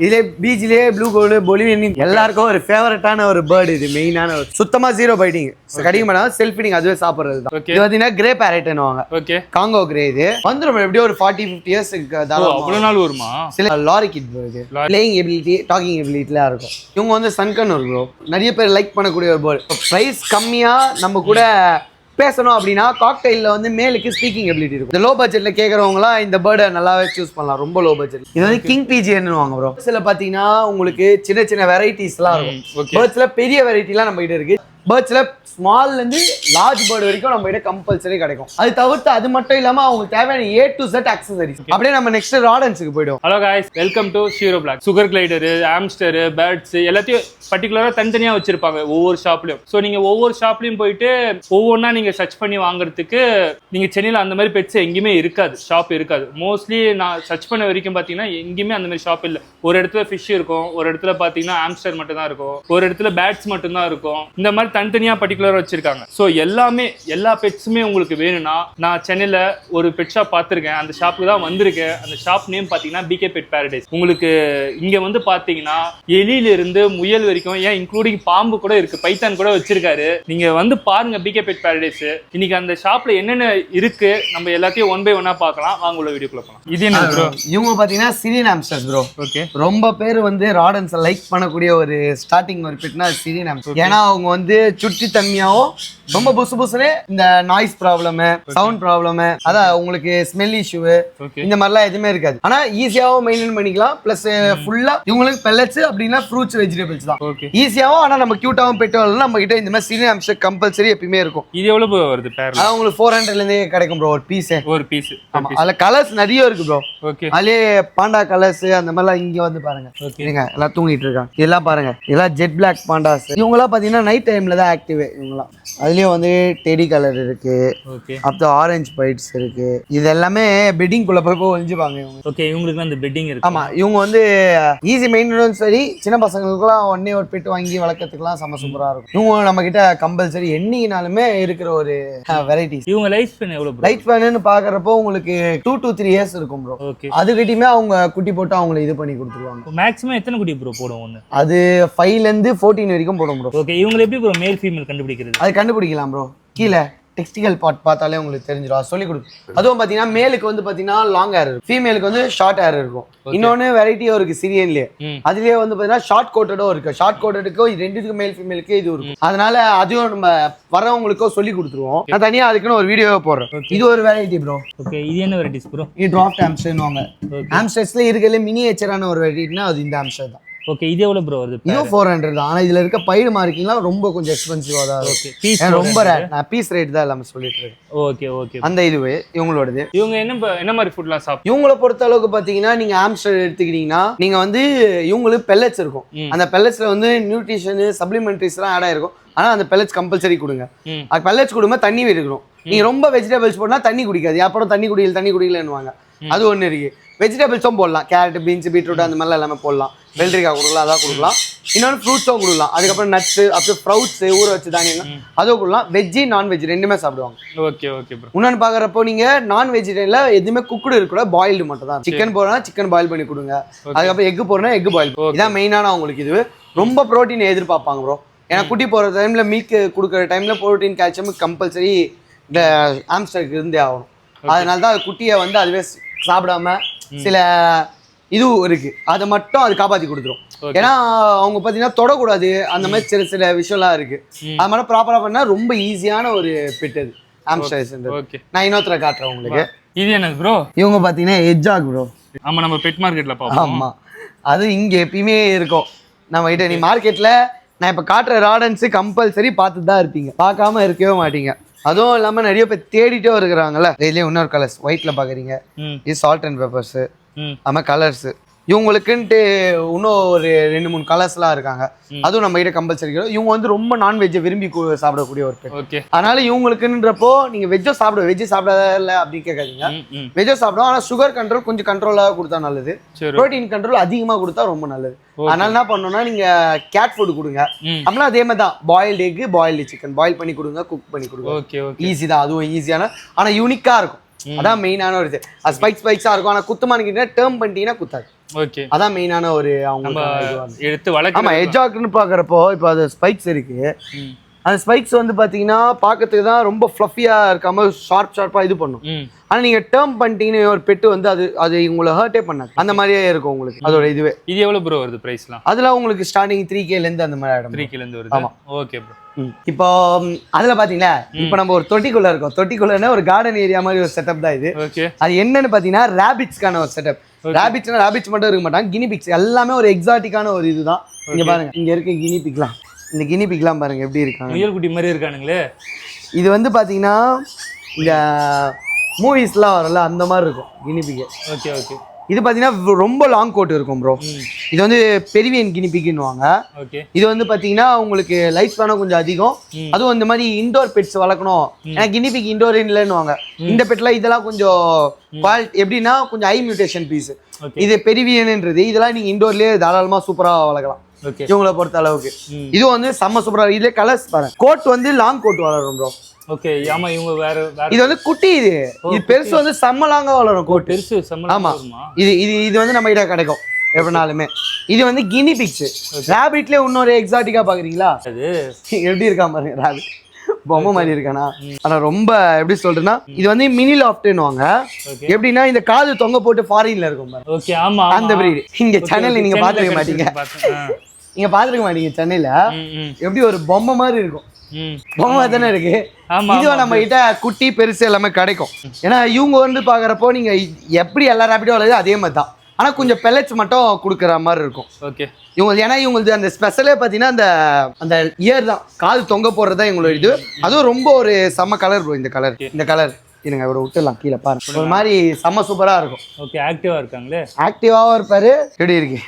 இதுல பீச்லயே blue gold Bolivian எல்லாருக்கும் ஒரு ஃபேவரட்டான ஒரு பேர்டு. இது மெயினான ஒரு சுத்தமா ஜீரோ பைட்டிங் கடிக்க மாட்டாங்க, செல்ஃப் ஃபீடிங் அதுவே சாப்பிடுறது தான். இது பாத்தீங்கன்னா கிரே பேரட்னுவாங்க, காங்கோ கிரே. இது வந்துடும் எப்படியோ ஒரு 40-50 இயர்ஸ் அவ்வளவு நாள் வருமா? சில லாரி கிட் இது பிளேயிங் எபிலிட்டி, டாக்கிங் எபிலிட்டிலாம் இருக்கும். இவங்க வந்து சன்கன் ஒரு ப்ரோ, நிறைய பேர் லைக் பண்ணக்கூடிய ஒரு பேர்டு. பிரைஸ் கம்மியா நம்ம கூட பேசணும் அப்படின்னா காக்டெயிலில் வந்து மேலுக்கு ஸ்பீக்கிங் எபிலிட்டி இருக்கும். இந்த லோ பட்ஜெட்ல கேட்குறவங்களாம் இந்த பேர்டை நல்லாவே சூஸ் பண்ணலாம். ரொம்ப லோ பட்ஜெட். இது வந்து கிங் பிஜின்னு வாங்க ப்ரோ. சில பார்த்தீங்கன்னா உங்களுக்கு சின்ன சின்ன வெரைட்டிஸ்லாம் இருக்கும். பேர்ட்ஸ்ல பெரிய வெரைட்டிலாம் நம்ம கிட்ட இருக்கு. பேர்ட்ஸ்ல ஸ்மால்லேருந்து லார்ஜ் பேர்டு வரைக்கும் நம்ம கிட்ட கம்பல்சரி கிடைக்கும். அது தவிர்த்து அது மட்டும் இல்லாமல் அவங்களுக்கு தேவையான A to Z அக்சசரிஸ். அப்படியே நம்ம நெக்ஸ்ட் ராடன்ஸுக்கு போய்டும். Hello guys, welcome to Shero blog. Sugar glider, hamster, birds எல்லாத்தையும் பர்டிகுலராக தனித்தனியாக வச்சிருப்பாங்க ஒவ்வொரு ஷாப்லையும். ஸோ நீங்கள் ஒவ்வொரு ஷாப்லையும் போயிட்டு ஒவ்வொன்றா நீங்கள் சர்ச் பண்ணி வாங்குறதுக்கு நீங்கள் சென்னையில் அந்த மாதிரி பெட்ஸ் எங்கேயுமே இருக்காது, ஷாப் இருக்காது. மோஸ்ட்லி நான் சர்ச் பண்ண வரைக்கும் பார்த்தீங்கன்னா எங்கேயுமே அந்த மாதிரி ஷாப் இல்லை. ஒரு இடத்துல ஃபிஷ் இருக்கும், ஒரு இடத்துல பார்த்தீங்கன்னா ஆம்ஸ்டர் மட்டும் தான் இருக்கும், ஒரு இடத்துல பேட்ஸ் மட்டும் தான் இருக்கும். இந்த மாதிரி தனித்தனியாக பர்டிகுலராக வச்சிருக்காங்க. ஸோ எல்லா பெட்ஸுமே உங்களுக்கு வேணும்னா நான் சென்னையில் ஒரு பெட் ஷாப் பார்த்துருக்கேன், அந்த ஷாப்புக்கு தான் வந்திருக்கேன். அந்த ஷாப் நேம் பார்த்தீங்கன்னா பிகே பெட் பேரடைஸ். உங்களுக்கு இங்கே வந்து பார்த்தீங்கன்னா எலியிலிருந்து முயல் வரைக்கும், ஏன் இன்க்ளூடிங் பாம்பு கூட இருக்கு, பைத்தான் கூட வச்சிருக்காரு. நீங்க வந்து பாருங்க பிகே பெட் பேரடைஸ். இன்னைக்கு அந்த ஷாப்ல என்னென்ன இருக்கு நம்ம எல்லாத்தையும் ஒன் பை ஒன்னா பார்க்கலாம். வாங்க உள்ள வீடியோக்குள்ள போலாம். இது என்ன ப்ரோ? இவங்க பார்த்தீங்கன்னா சிரியன் ஆம்ஸ்டர்ஸ் ப்ரோ. ஓகே, ரொம்ப பேர் வந்து ராடன்ஸை லைக் பண்ணக்கூடிய ஒரு ஸ்டார்டிங் ஒரு பெட்னா சிரியன் ஆம்ஸ்டர். ஏன்னா அவங்க வந்து சுற்றி தன்மையாகவும் ரொம்ப புசு புசுன்னு இந்த நாய்ஸ் ப்ராப்ளம், சவுண்ட் ப்ராப்ளம், அதான் உங்களுக்கு ஸ்மெல் இஷ்யூ இந்த மாதிரிலாம் எதுவுமே இருக்காது. ஆனா ஈஸியாவும் மெயின்டைன் பண்ணிக்கலாம். பிளஸ் ஃபுல்லா இவங்களுக்கு பெல்லட்ஸ் அப்படின்னா ஃப்ரூட்ஸ் வெஜிடபிள்ஸ் தான் ஈஸியாவும். ஆனா நம்ம கியூட்டாவும் பெட்டும் நம்ம கிட்ட இந்த மாதிரி சிரியன் ஆம்ஸ்டர் கம்பல்சரி எப்பயுமே இருக்கும். இது எவ்வளவு வருது பேர்? அது உங்களுக்கு 400 இருந்தே கிடைக்கும் ப்ரோ ஒரு பீஸ். ஆமா, அதுல கலர்ஸ் நிறைய இருக்கு ப்ரோ. அதுலயே பாண்டா கலர்ஸ் அந்த மாதிரிலாம் இங்க வந்து பாருங்க. எல்லாம் தூங்கிட்டு இருக்காங்க. இதெல்லாம் பாருங்க, இதெல்லாம் ஜெட் பிளாக் பாண்டாஸ். இவங்கெல்லாம் பாத்தீங்கன்னா நைட் டைம்ல தான் ஆக்டிவ். இவங்கலாம் அதுலயும் வந்து டெடி கலர் இருக்கு, அப்புறம் ஆரஞ்சு பைட்ஸ் இருக்கு. இது எல்லாமே பெட்டிங் குள்ள போய் ஒளிஞ்சுப்பாங்க இவங்க. ஓகே, இவங்களுக்கு அந்த பெட்டிங் இருக்கு. ஆமா, இவங்க வந்து ஈஸி மெயின்டெனன்ஸ். சரி, சின்ன பசங்களுக்குலாம் ஒன்னே ஒரு பெட் வாங்கி வளர்க்கறதுக்குலாம் செம சூப்பரா இருக்கும். இவங்க நம்ம கிட்ட கம்பல்சரி என்னைக்குனாலுமே இருக்கிற ஒரு வெரைட்டிஸ். இவங்க லைஃப் ஸ்பேன் எவ்வளவு? லைஃப் ஸ்பேன்னு பாக்குறப்போ உங்களுக்கு 2 to 3 இயர்ஸ் இருக்கும் ப்ரோ. அதுக்கிட்டயுமே அவங்க குட்டி போட்டு அவங்களை இது பண்ணி கொடுத்துருவாங்க. மேக்ஸிமம் எத்தனை குட்டி ப்ரோ போடும் ஒன்று? அது 5ல இருந்து 14 வரைக்கும் போடும் ப்ரோ. ஓகே, இவங்க எப்படி ப்ரோ மேல் ஃபீமேல் கண்டுபிடிக்கிறது? அது கண்டுபிடிக்கலாம் ப்ரோ. கீழே டெக்ஸ்டிகல் பார்ட் பார்த்தாலே உங்களுக்கு தெரிஞ்சிடும், சொல்லி கொடுக்கும். அதுவும் பார்த்தீங்கன்னா மேலுக்கு வந்து பார்த்தீங்கன்னா லாங் ஹேர் இருக்கும், ஃபீமேலுக்கு வந்து ஷார்ட் ஹேர் இருக்கும். இன்னொன்று வெரைட்டியும் இருக்கு சிரியன்லேயே. அதுலேயே வந்து பார்த்தீங்கன்னா ஷார்ட் கோட்டடும் இருக்கு. ஷார்ட் கோட்டடுக்கும் ரெண்டுத்துக்கும் மேல் ஃபீமேலுக்கு இது இருக்கும். அதனால அதையும் நம்ம வரவங்களுக்கும் சொல்லி கொடுத்துருவோம். நான் தனியாக அதுக்குன்னு ஒரு வீடியோவை போடுறேன். இது ஒரு வெரைட்டி ப்ரோ. ஓகே, இது என்ன வெரைட்டிஸ் ப்ரோ? இது டிராஃப்ட் ஆம்ஸ்டர்னுவாங்க. ஆம்ஸ்டர்ஸ்ல இருக்கிறதுல மினியேச்சரான ஒரு வெரைட்டினா அது இந்த ஆம்ஸ்டர் தான். ஓகே, இது எவ்வளவு ப்ரோ வருது? இது 400 தான். ஆனா இதுல இருக்க பைடு மார்க்கிங்லாம் ரொம்ப கொஞ்சம் எக்ஸ்பென்சிவா தான் இருக்கு. ரொம்ப ரேர். நான் பீஸ் ரேட் தான் எல்லாமே சொல்லிட்டு இருக்கேன். ஓகே ஓகே, அந்த இதுவே இவங்களோடது. இவங்க என்ன மாதிரி ஃபுட்லாம் சாப்பிடுறாங்க? இவங்கள பொறுத்த அளவுக்கு பாத்தீங்கன்னா நீங்க ஆம்ஸ்டர் எடுத்துக்கிட்டீங்கன்னா நீங்க வந்து இவங்களுக்கு பெல்லட்ஸ் இருக்கும். அந்த பெல்லட்ஸ்ல வந்து நியூட்ரிஷன் சப்ளிமெண்டரிஸ்லாம் ஆட் ஆயிருக்கும். ஆனா அந்த பெல்லட்ஸ் கம்பல்சரி கொடுங்க. அது பெல்லட்ஸ் கொடுங்க, தண்ணி இருக்கணும். நீங்க ரொம்ப வெஜிடபிள்ஸ் போட்டா தண்ணி குடிக்காது. அப்புறம் தண்ணி குடிக்கலன்னுவாங்க. அது ஒன்று இருக்கு. வெஜிடபிள்ஸும் போடலாம், கேரட், பீன்ஸ், பீட்ரூட் அந்த மாதிரிலாம் எல்லாமே போடலாம். வெள்ளரிக்காய் கொடுக்கலாம், அதான் கொடுக்கலாம். இன்னொன்று ஃப்ரூட்ஸும் கொடுக்கலாம். அதுக்கப்புறம் நட்ஸ், அப்புறம் ஸ்ப்ரவுட்ஸ், ஊற வச்சு தானியங்கள் அதுவும் கொடுக்கலாம். வெஜ்ஜி நான்வெஜ் ரெண்டுமே சாப்பிடுவாங்க. Okay okay bro. இன்னொன்று பார்க்குறப்போ நீங்கள் நான் வெஜிடேரியன்ல எதுவுமே குக்குடு இருக்கக்கூட, பாயில்டு மட்டும் தான். சிக்கன் போடுறா சிக்கன் பாயில் பண்ணி கொடுங்க. அதுக்கப்புறம் எக் போடுறா எக் பாயில். இதான் மெயினான அவங்களுக்கு. இது ரொம்ப ப்ரோட்டீன் எதிர்பார்ப்பாங்க ப்ரோ. ஏன்னா குட்டி போகிற டைம்ல மில்க் கொடுக்குற டைம்ல ப்ரோட்டீன் கால்சியம் கம்பல்சரி இந்த ஆம்ஸ்டருக்கு இருந்தே ஆகணும். அதனால தான் குட்டியை வந்து அதுவே சாப்பிடாம சில இதுவும் இருக்கு, அதை மட்டும் அது காப்பாற்றி கொடுத்துரும். ஏன்னா அவங்க பார்த்தீங்கன்னா தொடக்கூடாது, அந்த மாதிரி சில விஷயம்லாம் இருக்கு. அது மாதிரி ப்ராப்பராக பண்ணால் ரொம்ப ஈஸியான ஒரு பெட் அது ஆம்ஸ்டர்ஸ். நான் இன்னொருத்தர காட்டுறேன் உங்களுக்கு. இது என்ன ப்ரோ? இவங்க பார்த்தீங்கன்னா எட்ஜாக் ப்ரோ. ஆமாம், நம்ம பெட் மார்க்கெட்ல பார்ப்போம். ஆமாம், அது இங்கே எப்பயுமே இருக்கும் நம்ம கிட்ட. நீ மார்க்கெட்டில் நான் இப்போ காட்டுற ராடன்ஸு கம்பல்சரி பார்த்துட்டு தான் இருப்பீங்க, பார்க்காம இருக்கவே மாட்டீங்க. அதுவும் இல்லாமல் நிறைய பேர் தேடிட்டே இருக்கிறாங்கல்ல. இதுலேயே இன்னொரு கலர்ஸ் ஒயிட்ல பார்க்குறீங்க. இது சால்ட் அண்ட் பெப்பர்ஸு, ஆமாம் கலர்ஸு. இவங்களுக்குன்ட்டு இன்னும் ஒரு 2-3 கலர்ஸ்லாம் இருக்காங்க. அதுவும் நம்ம கிட்ட கம்பல்சரி. இவங்க வந்து ரொம்ப நான்வெஜ்ஜை விரும்பி சாப்பிடக்கூடிய ஒரு பெட். அதனால இவங்களுக்குன்றப்போ நீங்க வெஜ்ஜோ சாப்பிடாத அப்படின்னு கேட்காதீங்க. வெஜ்ஜோ சாப்பிடுவோம், ஆனால் சுகர் கண்ட்ரோல் கொஞ்சம் கண்ட்ரோலாக கொடுத்தா நல்லது. ப்ரோட்டீன் கண்ட்ரோல் அதிகமாக கொடுத்தா ரொம்ப நல்லது. அதனால என்ன பண்ணணும்னா நீங்க கேட் ஃபுட் கொடுங்க. அப்படின்னா அதே மாதிரி தான் boiled egg, boiled chicken boil பண்ணி கொடுங்க, குக் பண்ணி கொடுங்க. ஈஸி தான், அதுவும் ஈஸியான ஆனால் யூனிக்கா இருக்கும். அதான் மெயினான ஒரு இது. ஸ்பைக்ஸா இருக்கும். ஆனால் குத்துமானிக்கிட்டீங்கன்னா டேர்ம் பண்ணிட்டீங்கன்னா குத்தாது. ஓகே அதான் மெயினான ஒரு நம்ம அவங்க எடுத்து வளர்க்க. ஆமா எஜாக்ட்னு பாக்குறப்போ இப்போ அது ஸ்பைக்ஸ் இருக்கு. அந்த ஸ்பைக்ஸ் வந்து பாத்தீங்கன்னா பாக்கிறதுக்கு தான் ரொம்ப ஃப்ளஃபியா இருக்காம ஷார்ப்பா இது பண்ணும். ஆனா நீங்க டேர்ம் பண்ணிட்டீங்கன்னு ஒரு பெட்டு வந்து அது உங்களை ஹர்ட்டே பண்ணாது. அந்த மாதிரியே இருக்கும் உங்களுக்கு அதோட இதுவே. இது எவ்வளவு ப்ரோ வருது பிரைஸ்லாம்? அதெல்லாம் உங்களுக்கு ஸ்டார்டிங் 3K ல இருந்து அந்த மாதிரி ஆயிடும். 3K ல இருந்து வருது. ஆமா ஓகே ப்ரோ. இப்போ அதுல பாத்தீங்களா இப்போ நம்ம ஒரு தொட்டிக்குள்ள இருக்கோம். தொட்டிக்குள்ளனா ஒரு கார்டன் ஏரியா மாதிரி ஒரு செட்டப் தான் இது. ஓகே. அது என்னன்னு பாத்தீங்கன்னா ரேபிட்ஸ்க்கான ஒரு செட்டப். ரேபிட்ஸ் மட்டும் இருக்க மாட்டாங்க, கினி பிக்ஸ் எல்லாமே ஒரு எக்ஸாட்டிக்கான ஒரு இதுதான். இங்க பாருங்க, இங்க இருக்க கினி பிக்லாம், இந்த கினி பிக்லாம் பாருங்க எப்படி இருக்காங்க, முயல் குட்டி மாதிரி இருக்கானுங்களே. இது வந்து பாத்தீங்கன்னா இந்த மூவிஸ்லாம் வரல அந்த மாதிரி இருக்கும் கினி பிக். Okay okay. இது பாத்தீங்கன்னா ரொம்ப லாங் கோட் இருக்கும் ப்ரோ. இது வந்து பெரிவியன் கினி பிக்னுவாங்க. ஓகே. இது வந்து பாத்தீங்கன்னா உங்களுக்கு லைஃப் ஸ்பேனும் கொஞ்சம் அதிகம். அதுவும் இந்த மாதிரி இண்டோர் பெட்ஸ் வளர்க்கணும், ஏன்னா கினி பிக் இண்டோர் இல்லைன்னுவாங்க. இந்த பெட்ல இதெல்லாம் கொஞ்சம் குவாலிட்டி எப்படின்னா கொஞ்சம் ஹை மியூட்டேஷன் பீஸ். இது பெரிவியன்ன்றது இதெல்லாம் நீங்க இண்டோர்லயே தாராளமா சூப்பரா வளர்க்கலாம் இவங்களை பொறுத்த அளவுக்கு. இது வந்து செம்ம சூப்பரா. இதுல கலர்ஸ் பாருங்க, கோட் வந்து லாங் கோட் வளரும் ப்ரோ. ஓகே. ஆமா இவங்க வேற இது வந்து குட்டி, இது பெருசு வந்து செம்ம லாங்கா வளரும் கோட். பெருசு செம்ம. ஆமா இது வந்து நம்ம கிட்ட கிடைக்கும் எப்படினாலுமே. இது வந்து கினி பிக்ஸ். ராபிட்ல இன்னொரு எக்ஸாட்டிக்கா பாக்குறீங்களா, அது எப்படி இருக்கா பாருங்க, ராபிட் பொம்மை மாதிரி இருக்கானா. ஆனா ரொம்ப எப்படி சொல்றேன்னா இது வந்து மினி லாஃப்ட்னுவாங்க. எப்படின்னா இந்த காது தொங்க போட்டு ஃபாரின்ல இருக்கும் பாருங்க. ஓகே. ஆமா அந்த பிரீட். இங்க சென்னையில நீங்க பாத்துக்க மாட்டீங்க, நீங்க பாத்துக்க மாட்டீங்க. சென்னையில எப்படி ஒரு பொம்மை மாதிரி இருக்கும், பொம்மை தானே இருக்கு. இதுவும் நம்ம கிட்ட குட்டி பெருசு எல்லாமே கிடைக்கும். ஏன்னா இவங்க வந்து பாக்குறப்போ நீங்க எப்படி எல்லா ரேபிட்டும் வளருது அதே மாதிரி தான், ஆனா கொஞ்சம் பெல்லட்ஸ் மட்டும் கொடுக்குற மாதிரி இருக்கும். ஓகே. இவங்க ஏன்னா இவங்களுக்கு அந்த ஸ்பெஷலே பார்த்தீங்கன்னா அந்த இயர் தான், காது தொங்க போடுறது தான் இவங்களோட இது. அதுவும் ரொம்ப ஒரு செம்ம கலர் ப்ரோ. இந்த கலர் இருங்க இவரை விட்டுலாம் கீழே பாருங்க, ஒரு மாதிரி செம்ம சூப்பராக இருக்கும். ஓகே. ஆக்டிவா இருக்காங்களே, ஆக்டிவாகவும் இருப்பாரு. எப்படி இருக்கு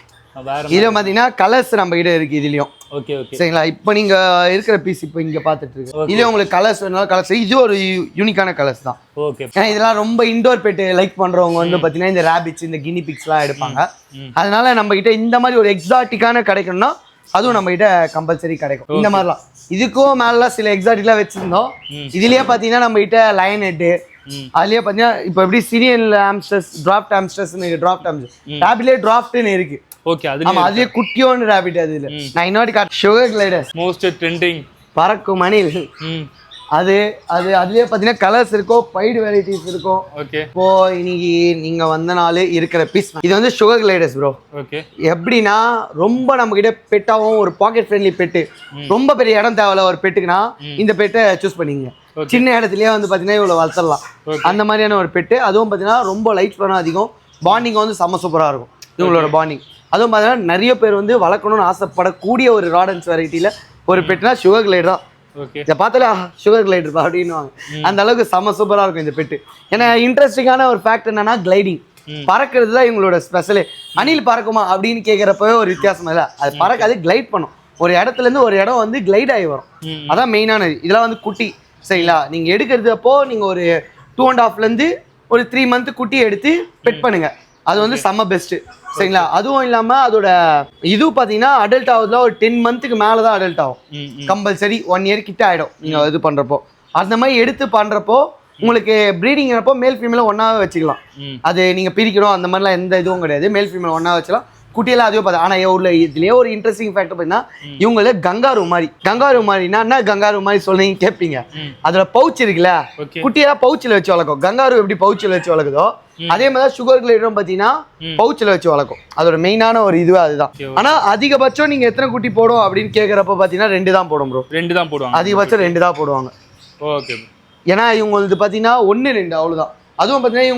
இதுல பாத்தீங்கன்னா கலர்ஸ் நம்ம கிட்ட இருக்கு இதுலயும். ஓகே ஓகே சரிங்களா. இப்போ நீங்க இருக்கிற பீஸ் இப்போ இங்க பாத்துட்டு இருக்கு, இதுல உங்களுக்கு கலர்ஸ் வேணாலும் கலர்ஸ். இது ஒரு யூனிக்கான கலர்ஸ் தான். ஓகே. ஏன்னா இதெல்லாம் ரொம்ப இண்டோர் பெட் லைக் பண்றவங்க வந்து பாத்தீங்கன்னா இந்த ரேபிட்ஸ் இந்த கினி பிக்ஸ் எல்லாம் எடுப்பாங்க. அதனால நம்ம கிட்ட இந்த மாதிரி ஒரு எக்ஸாட்டிக்கான கிடைக்கணும்னா அதுவும் நம்ம கிட்ட கம்பல்சரி கிடைக்கும். இந்த மாதிரிலாம் இதுக்கும் மேலாம் சில எக்ஸாட்டிக்லாம் வச்சிருந்தோம். இதுலயே பாத்தீங்கன்னா நம்ம கிட்ட லயன் ஹெட், அதுலயே பாத்தீங்கன்னா இப்போ எப்படி Syrian hamsters, dwarf hamsters, dwarf hamsters, ரேபிட்லயே டிராஃப்ட்னு இருக்கு. ஓகே. ஆமா அதுலயே குட்டியோன்னு ரேபிட். அதுல நான் இன்னொரு got sugar glider most trending பறக்கும் மணில். அது அதுலயே பாத்தீங்கன்னா கலர்ஸ் இருக்கும், பைடு வெரைட்டிஸ் இருக்கும். ஓகே. இப்போ இன்னைக்கு நீங்க வந்த நாள் இருக்கிற பீஸ் இது வந்து சுகர் கிளைடர்ஸ் ப்ரோ. ஓகே. எப்படின்னா ரொம்ப நம்ம கிட்ட பெட்டாவும் ஒரு பாக்கெட் ஃப்ரெண்ட்லி பெட்டு, ரொம்ப பெரிய இடம் தேவையில்ல ஒரு பெட்டுக்குன்னா இந்த பெட்டை சூஸ் பண்ணிங்க. சின்ன இடத்துலயே வந்து பாத்தீங்கன்னா இவ்வளவு வளர்த்தலாம் அந்த மாதிரியான ஒரு பெட்டு. அதுவும் பாத்தீங்கன்னா ரொம்ப லைட் ஸ்பேனும் அதிகம், பாண்டிங் வந்து செம்ம சூப்பரா இருக்கும் இவங்களோட பாண்டிங். அதுவும் பார்த்தீங்கன்னா நிறைய பேர் வந்து வளர்க்கணும்னு ஆசைப்படக்கூடிய ஒரு ராடன்ஸ் வெரைட்டியில் ஒரு பெட்டுனா சுகர் கிளைடர் தான். ஓகே. இதை பார்த்தாலே சுகர் கிளைடர் அப்படின்னுவாங்க, அந்த அளவுக்கு செம்ம சூப்பராக இருக்கும் இந்த பெட்டு. ஏன்னா இன்ட்ரெஸ்டிங்கான ஒரு ஃபேக்ட் என்னன்னா கிளைடிங், பறக்கிறது தான் இவங்களோட ஸ்பெஷலே. அணில் பறக்குமா அப்படின்னு கேட்குறப்பவே ஒரு வித்தியாசம் இல்லை, அது பறக்காது, கிளைட் பண்ணும். ஒரு இடத்துலேருந்து ஒரு இடம் வந்து கிளைட் ஆகி வரும், அதான் மெயினானது. இதெல்லாம் வந்து குட்டி சரிங்களா. நீங்கள் எடுக்கிறது அப்போ நீங்கள் ஒரு 2.5 ஒரு 3 மந்த் குட்டி எடுத்து பெட் பண்ணுங்க, அது வந்து செம்ம பெஸ்ட்டு சரிங்களா. அதுவும் இல்லாமல் அதோட இது பார்த்தீங்கன்னா அடல்ட் ஆகுதுல ஒரு 10 மந்த்துக்கு மேலே தான் அடல்ட் ஆகும் கம்பல்சரி. 1 இயர் கிட்ட ஆகிடும் நீங்கள் இது பண்ணுறப்போ. அந்த மாதிரி எடுத்து பண்ணுறப்போ உங்களுக்கு ப்ரீடிங் அப்போ மேல் ஃபீமேலை ஒன்றாவே வச்சுக்கலாம். அது நீங்கள் பிரிக்கணும் அந்த மாதிரிலாம் எந்த இதுவும் கிடையாது, மேல் ஃபீமேல் ஒன்றா வச்சுக்கலாம். குட்டியெல்லாம் அதுவே பார்த்தா. ஆனால் உள்ள இதுலேயே ஒரு இன்ட்ரெஸ்டிங் ஃபேக்டர் பார்த்தீங்கன்னா இவங்கள கங்காரு மாதிரினா என்ன கங்காரு மாதிரி சொல்றீங்க கேட்பீங்க. அதோட பவுச் இருக்குல்ல, குட்டியெல்லாம் பவுச்சில் வச்சு வளர்க்கும். கங்காரு எப்படி பவுச்சில் வச்சு வளர்க்குதோ அதே மாதிரி சுகர் கிளைடரும் பார்த்தீங்கன்னா பவுச்சில் வச்சு வளர்க்கும். அதோட மெயினான ஒரு இதுவே அதுதான். ஆனால் அதிகபட்சம் நீங்கள் எத்தனை குட்டி போடும் அப்படின்னு கேட்குறப்ப பார்த்தீங்கன்னா 2 தான் போடும் ப்ரோ. 2 தான் போடுவாங்க, அதிகபட்சம் 2 தான் போடுவாங்க. ஓகே. ஏன்னா இவங்களுக்கு பார்த்தீங்கன்னா 1-2 அவ்வளோதான். அதுவும் பார்த்தீங்கன்னா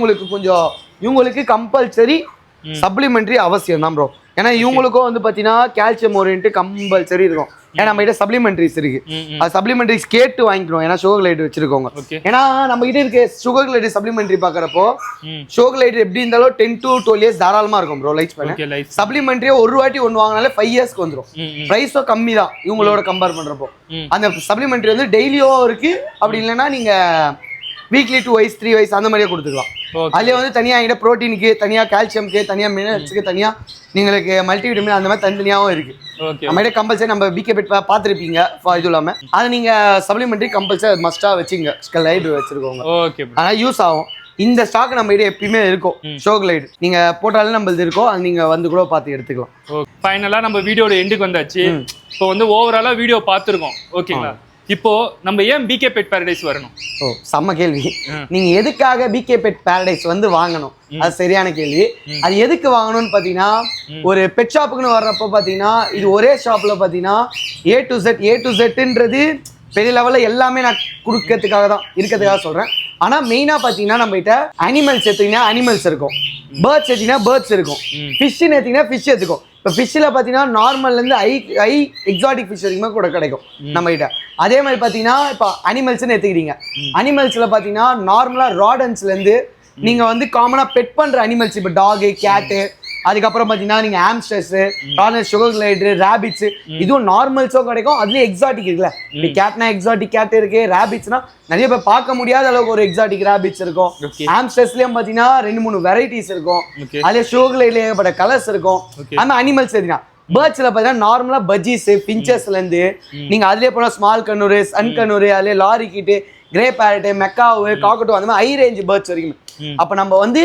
இவங்களுக்கு கம்பல்சரி சப்ளிமெண்ட்ரி அவசியம் தான் ப்ரோ. ஏன்னா இவங்களுக்கும் வந்து பார்த்தீங்கன்னா கால்சியம் ஓரியன்ட் கம்பல்சரி இருக்கும். ஏன்னா நம்ம கிட்ட சப்ளிமெண்ட்ரிஸ் இருக்கு, அது சப்ளிமெண்ட்ரிஸ் கேட்டு வாங்கிக்கிறோம். ஏன்னா சுகர் கிளைடர் வச்சிருக்கோங்க. ஏன்னா நம்ம கிட்ட இருக்க சுகர் கிளைடர் சப்ளிமெண்ட்ரி பாக்குறப்போ சுகர் கிளைடர் எப்படி இருந்தாலும் 10 to 12 இயர்ஸ் தாராளமா இருக்கும் ப்ரோ லைஃப் ஸ்பேன். சப்ளிமெண்ட்ரியே ஒரு வாட்டி ஒன்று வாங்கினாலே 5 இயர்ஸ்க்கு வந்துடும். ப்ரைஸும் கம்மி தான் இவங்களோட கம்பேர் பண்றப்போ. அந்த சப்ளிமெண்ட்ரி வந்து டெய்லியும் இருக்கு, அப்படி இல்லைன்னா நீங்க வீக்லி 2 வைஸ் 3 வைஸ் அந்த மாதிரியே கொடுத்துக்கலாம். அதுலேயே வந்து தனியாக எங்கிட்ட ப்ரோட்டீனுக்கு தனியாக, கால்சியம்க்கு தனியாக, மினரல்ஸுக்கு தனியாக, நீங்களுக்கு மல்டிவிட்டமின் அந்த மாதிரி தனித்தனியாகவும் இருக்குது. நம்மகிட்ட கம்பல்சரி நம்ம பிகே பெட் பார்த்துருப்பீங்க இது இல்லாமல் அதை நீங்கள் சப்ளிமெண்ட்ரி கம்பல்சரி மஸ்ட்டாக வச்சுங்க, ஸ்லைடு வச்சுருக்கோங்க. ஓகே. ஆனால் யூஸ் ஆகும். இந்த ஸ்டாக் நம்ம கிட்ட எப்பயுமே இருக்கும். ஷோ கிளைட் நீங்க போட்டாலும் நம்மளது இருக்கும், அது நீங்க வந்து கூட பார்த்து எடுத்துக்கலாம். ஃபைனலா நம்ம வீடியோட எண்டுக்கு வந்தாச்சு. இப்போ வந்து ஓவராலா வீடியோ பார்த்துருக்கோம், ஓகேங்களா? இப்போ நம்ம ஏன் பிகே பெட் பாரடைஸ் வரணும்? செம்ம கேள்வி. நீங்க எதுக்காக பிகே பெட் பாரடைஸ் வந்து வாங்கணும், அது சரியான கேள்வி. அது எதுக்கு வாங்கணும்னு பாத்தீங்கன்னா, ஒரு பெட் ஷாப்புக்குன்னு வர்றப்போ பாத்தீங்கன்னா இது ஒரே ஷாப்ல பாத்தீங்கன்னா A to Zன்றது பெரிய லெவலில் எல்லாமே நான் கொடுக்கறதுக்காக தான் இருக்கிறதுக்காக சொல்கிறேன். ஆனால் மெயினாக பார்த்தீங்கன்னா நம்ம கிட்ட அனிமல்ஸ் எடுத்தீங்கன்னா அனிமல்ஸ் இருக்கும், பேர்ட்ஸ் எடுத்தீங்கன்னா பேர்ட்ஸ் இருக்கும், ஃபிஷ்ஷுன்னு எடுத்தீங்கன்னா ஃபிஷ் எடுத்துக்கும். இப்போ ஃபிஷ்ஷில் பார்த்தீங்கன்னா நார்மல்லேருந்து ஐ எக்ஸாட்டிக் ஃபிஷ் வரைக்குமே கூட கிடைக்கும் நம்ம கிட்ட. அதே மாதிரி பார்த்தீங்கன்னா இப்போ அனிமல்ஸ்ன்னு எடுத்துக்கிட்டீங்க, அனிமல்ஸில் பார்த்தீங்கன்னா நார்மலாக ராடன்ஸ்லேருந்து நீங்கள் வந்து காமனாக பெட் பண்ணுற அனிமல்ஸ், இப்போ டாகு, கேட்டு, அதுக்கப்புறம் பார்த்தீங்கன்னா நீங்கள் hamsters, corner, sugar glider, rabbits, இதுவும் நார்மல்ஸும் கிடைக்கும். அதுலேயும் எக்ஸாட்டிக் இருக்குல்ல, இப்போ கேட்னா எக்ஸாட்டிக் கேட் இருக்கு, ரேபிட்ஸ்னா நிறைய பேர் பார்க்க முடியாத அளவுக்கு ஒரு எக்ஸாட்டிக் ரேபிட்ஸ் இருக்கும். ஆம்ஸ்டர்ஸ்லயும் பார்த்தீங்கன்னா 2-3 வெரைட்டிஸ் இருக்கும். அதுலேயே சுகர் கிளைட்ல ஏகப்பட்ட கலர்ஸ் இருக்கும். அந்த அனிமல்ஸ் எதுனா பேர்ட்ஸ்ல பார்த்தீங்கன்னா நார்மலாக பஜ்ஜீஸ், பிஞ்சஸ்லேருந்து நீங்கள் அதுலேயே போனால் ஸ்மால் கண்ணூர், சன் கண்ணூர், அதுலேயே லாரி கிட்டு, கிரே பேரட்டு, மெக்காவு, காக்கட்டோ, அந்த மாதிரி ஹை ரேஞ்ச் பேர்ட்ஸ் வரைக்கும். அப்போ நம்ம வந்து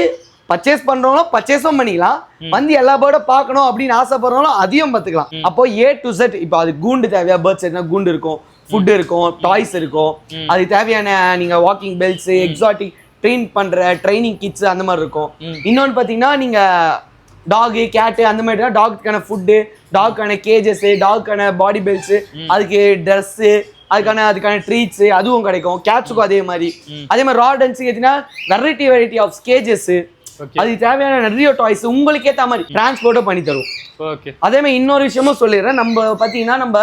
பர்ச்சேஸ் பண்றவங்களும் பர்ச்சேஸும் பண்ணிக்கலாம், வந்து எல்லா பேர்டும் பார்க்கணும் அப்படின்னு ஆசைப்படுறவங்களும் அதையும் பார்த்துக்கலாம். அப்போ A to Z, இப்போ அது கூண்டு தேவையா, பேர்ட்ஸ் எடுத்தா கூண்டு இருக்கும், ஃபுட் இருக்கும், டாய்ஸ் இருக்கும், அதுக்கு தேவையான நீங்க வாக்கிங் பெல்ட்ஸ், எக்ஸாட்டிக் ட்ரெயின் பண்ற ட்ரைனிங் கிட்ஸ் அந்த மாதிரி இருக்கும். இன்னொன்று பார்த்தீங்கன்னா நீங்க டாகு, கேட்டு அந்த மாதிரி டாக்குக்கான ஃபுட்டு, டாக்குக்கான கேஜஸ், டாக்குக்கான பாடி பெல்ட்ஸ், அதுக்கு ட்ரெஸ்ஸு, அதுக்கான ட்ரீட்ஸ் அதுவும் கிடைக்கும். கேட்ஸுக்கும் அதே மாதிரி ராடன்ஸுக்கு ஏற்றினா வெரைட்டி ஆஃப் கேஜஸ், அதுக்கு தேவையான நிறைய டாய்ஸ் உங்களுக்கு ஏற்ற மாதிரி டிரான்ஸ்போர்ட்டும் பண்ணி தரும். அதே மாதிரி இன்னொரு விஷயமும் சொல்லிடுறேன், நம்ம பார்த்தீங்கன்னா நம்ம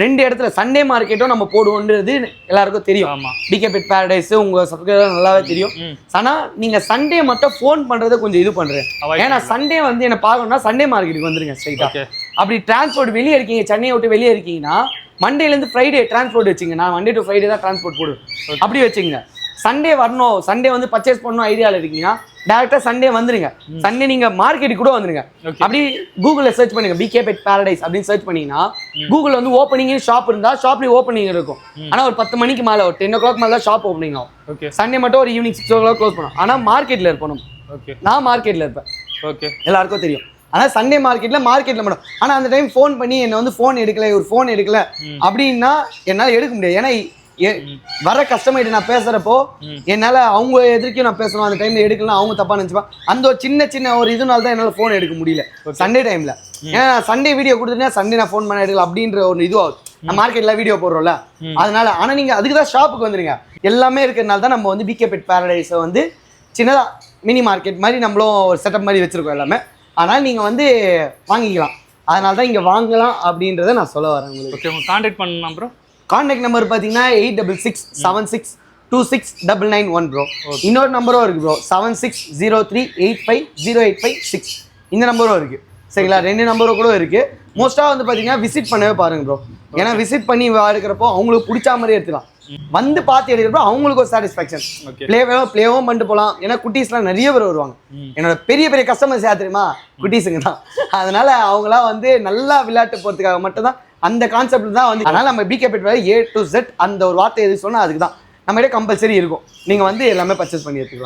2 இடத்துல சண்டே மார்க்கெட்டும் நம்ம போடுவோன்றது எல்லாருக்கும் தெரியும். பிகே பெட் பாரடைஸ் உங்க சப்ஸ்கிரைபர் நல்லாவே தெரியும். ஆனா நீங்க சண்டே மட்டும் ஃபோன் பண்றதை கொஞ்சம் இது பண்றேன், ஏன்னா சண்டே வந்து என்ன பார்க்கணும்னா சண்டே மார்க்கெட்டுக்கு வந்துருங்க ஸ்ட்ரைட்டா. அப்படி டிரான்ஸ்போர்ட் வெளியே இருக்கீங்க, சென்னையை விட்டு வெளியே இருக்கீங்கன்னா மண்டேலேருந்து ஃப்ரைடே டிரான்ஸ்போர்ட் வச்சுங்க. நான் மண்டே டு ஃப்ரைடே தான் டிரான்ஸ்போர்ட் போடுவேன். அப்படி வச்சுங்க. சண்டே வரணும், சண்டே வந்து பர்ச்சேஸ் பண்ணணும் ஐடியாவில் இருக்கீங்கன்னா டேரக்டா சண்டே வந்துருங்க. சண்டே நீங்க மார்க்கெட்டுக்கு கூட வந்துருங்க. அப்படி கூகுளில் சர்ச் பண்ணுங்க பிகே பெட் பாரடைஸ் அப்படின்னு சர்ச் பண்ணீங்கன்னா கூகுள் வந்து ஓப்பனிங் ஷாப் இருந்தா ஷாப்லேயும் ஓப்பனிங் இருக்கும். ஆனால் ஒரு 10 மணிக்கு மேலே, ஒரு 10 o'clock மேலே தான் ஷாப் ஓப்பனிங் ஆகும். சண்டே மட்டும் ஒரு ஈவினிங் 6 o'clock க்ளோஸ் பண்ணும். ஆனால் மார்க்கெட்டில் இருப்போம், நான் மார்க்கெட்டில் இருப்பேன், எல்லாருக்கும் தெரியும். ஆனால் சண்டே மார்க்கெட்டில் மட்டும். ஆனால் அந்த டைம் ஃபோன் பண்ணி என்னை வந்து ஃபோன் எடுக்கல அப்படின்னா என்னால் எடுக்க முடியாது. ஏன்னா வர கஸ்டமர்கிட்ட நான் பேசுறப்போ என்னால அவங்க எதிர்க்கும் நான் பேசணும், அந்த டைம்ல எடுக்கலாம், அவங்க தப்பா நினைச்சுப்பா. அந்த ஒரு சின்ன ஒரு இதுனால தான் என்னால போன் எடுக்க முடியல சண்டே டைம்ல. ஏன்னா சண்டே வீடியோ கொடுத்துட்டேன், சண்டே நான் ஃபோன் பண்ண எடுக்கலாம் அப்படின்ற ஒரு இது ஆகுது. நம்ம மார்க்கெட்ல வீடியோ போடுறோம்ல, அதனால. ஆனா நீங்க அதுக்கு தான் ஷாப்புக்கு வந்துருங்க. எல்லாமே இருக்கிறதுனால தான் நம்ம வந்து பிகே பெட் பாரடைஸை வந்து சின்னதா மினி மார்க்கெட் மாதிரி நம்மளும் ஒரு செட்டப் மாதிரி வச்சிருக்கோம் எல்லாமே. ஆனால் நீங்க வந்து வாங்கிக்கலாம், அதனால தான் இங்க வாங்கலாம் அப்படின்றத நான் சொல்ல வரேன் உங்களுக்கு. கான்டாக்ட் பண்ணணும் ப்ரோ. கான்டாக்ட் நம்பர் பார்த்தீங்கன்னா 86676991 ப்ரோ. இன்னொரு நம்பரும் இருக்கு ப்ரோ, 7603850856. இந்த நம்பரும் இருக்கு சரிங்களா. 2 நம்பரும் கூட இருக்கு. மோஸ்ட்டாக வந்து பார்த்தீங்கன்னா விசிட் பண்ணவே பாருங்க ப்ரோ. ஏன்னா விசிட் பண்ணி எடுக்கிறப்போ அவங்களுக்கு பிடிச்ச மாதிரி எடுத்துக்கலாம். வந்து பார்த்து எடுக்கிறப்போ அவங்களுக்கு ஒரு சாட்டிஸ்ஃபேக்ஷன். பிளேவும் பண்ணிட்டு போகலாம். ஏன்னா குட்டீஸ்லாம் நிறைய பேர் வருவாங்க. என்னோட பெரிய கஸ்டமர்ஸ் யார் தெரியுமா? குட்டீஸுங்க தான். அதனால அவங்களாம் வந்து நல்லா விளையாட்டு போகிறதுக்காக மட்டும்தான் அந்த கான்செப்ட் தான் வந்து. அதனால நம்ம பிகே பெட் A to Z அந்த ஒரு வார்த்தை எது சொன்னால் அதுக்கு தான் நம்ம கிட்ட கம்பல்சரி இருக்கும். நீங்கள் வந்து எல்லாமே பர்ச்சேஸ் பண்ணி எடுத்துக்கலாம்.